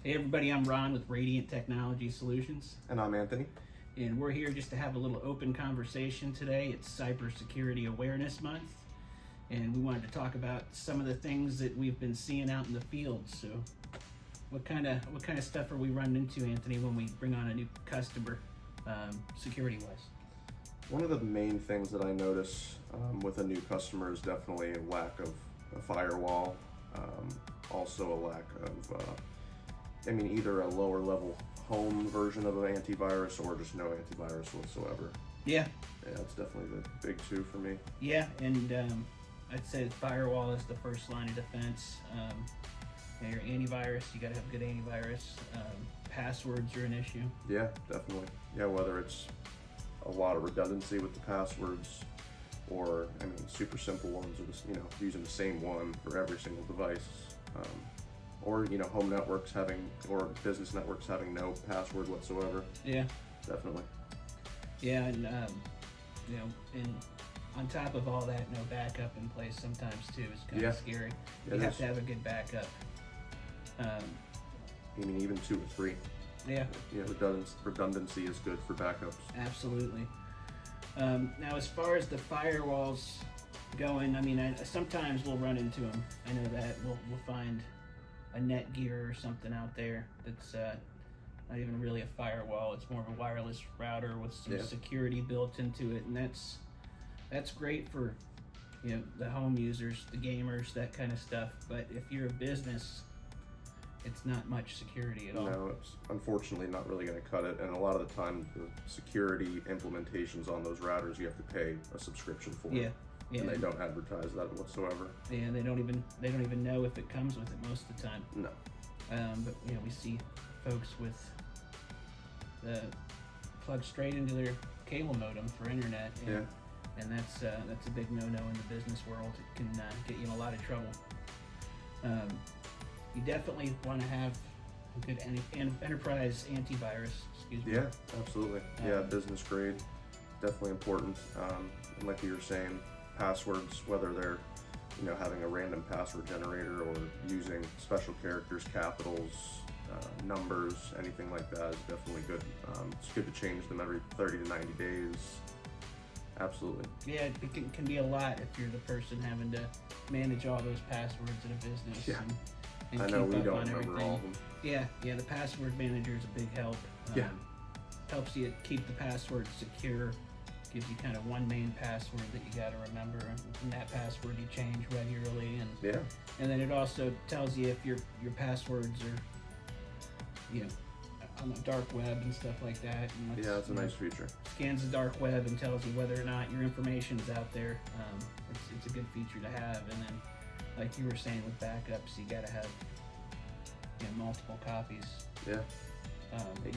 Hey everybody, I'm Ron with Radiant Technology Solutions. And I'm Anthony. And we're here just to have a little open conversation today. It's Cybersecurity Awareness Month. And we wanted to talk about some of the things that we've been seeing out in the field. So what kind of stuff are we running into, Anthony, when we bring on a new customer, security-wise? One of the main things that I notice with a new customer is definitely a lack of a firewall. Also a lack of, either a lower level home version of an antivirus or just no antivirus whatsoever. Yeah. Yeah, that's definitely the big two for me. Yeah, and I'd say firewall is the first line of defense. Your antivirus, you gotta have good antivirus. Passwords are an issue. Yeah, definitely. Yeah, whether it's a lot of redundancy with the passwords or, super simple ones, or just, using the same one for every single device. Or, home networks or business networks having no password whatsoever. Yeah. Definitely. Yeah, and, and on top of all that, no backup in place sometimes too is kind of scary. You have to have a good backup. Even 2 or 3. Yeah. Yeah, redundancy is good for backups. Absolutely. Now, as far as the firewalls going, sometimes we'll run into them. I know that we'll find a Netgear or something out there that's not even really a firewall. It's more of a wireless router with some security built into it, and that's great for the home users, the gamers, that kind of stuff. But if you're a business, it's not much security at all. No, it's unfortunately not really going to cut it, and a lot of the time the security implementations on those routers you have to pay a subscription for. Yeah. And they don't advertise that whatsoever. Yeah, they don't even know if it comes with it most of the time. No. But we see folks with the plug straight into their cable modem for internet, and that's a big no-no in the business world. It can get you in a lot of trouble. You definitely want to have a good enterprise antivirus. Excuse me. Yeah, absolutely. Business grade, definitely important. And like you were saying, passwords, whether they're having a random password generator or using special characters, capitals, numbers, anything like that is definitely good. It's good to change them every 30 to 90 days. Absolutely. Yeah, it can be a lot if you're the person having to manage all those passwords in a business. Yeah. And I know keep we up don't on remember everything. all of them. Yeah, the password manager is a big help. Helps you keep the password secure. Gives you kind of one main password that you got to remember, and that password you change regularly, and then it also tells you if your passwords are on the dark web and stuff like that. And that's a nice feature. Scans the dark web and tells you whether or not your information's out there. It's a good feature to have. And then, like you were saying with backups, you got to have multiple copies. Yeah.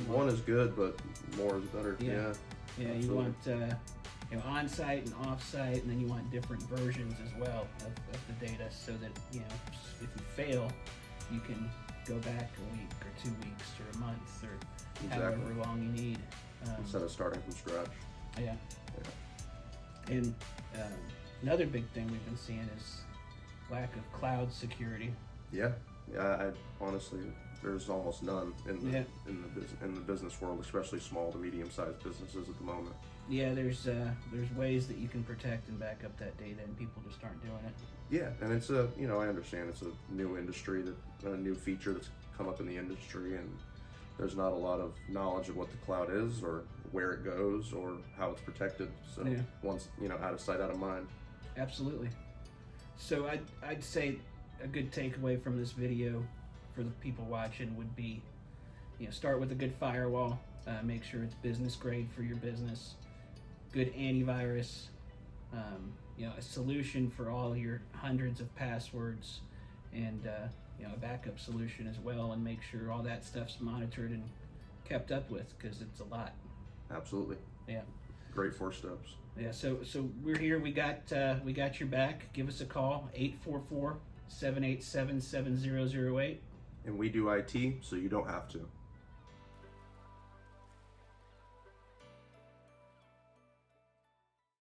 One is good, but more is better. Yeah. Yeah, you want on-site and off-site, and then you want different versions as well of the data, so that if you fail, you can go back a week or 2 weeks or a month or however long you need. Instead of starting from scratch. Yeah. And another big thing we've been seeing is lack of cloud security. Yeah. I honestly, there's almost none in the business world, especially small to medium-sized businesses at the moment. Yeah, there's ways that you can protect and back up that data, and people just aren't doing it. Yeah, and it's I understand it's a new industry, a new feature that's come up in the industry, and there's not a lot of knowledge of what the cloud is or where it goes or how it's protected. So once out of sight, out of mind. Absolutely. So I'd say a good takeaway from this video for the people watching would be, start with a good firewall, make sure it's business grade for your business, good antivirus, a solution for all your hundreds of passwords, and a backup solution as well, and make sure all that stuff's monitored and kept up with, because it's a lot. Absolutely. Yeah. Great 4 steps. Yeah. So we're here. We got your back. Give us a call, 844-787-7008. And we do IT, so you don't have to.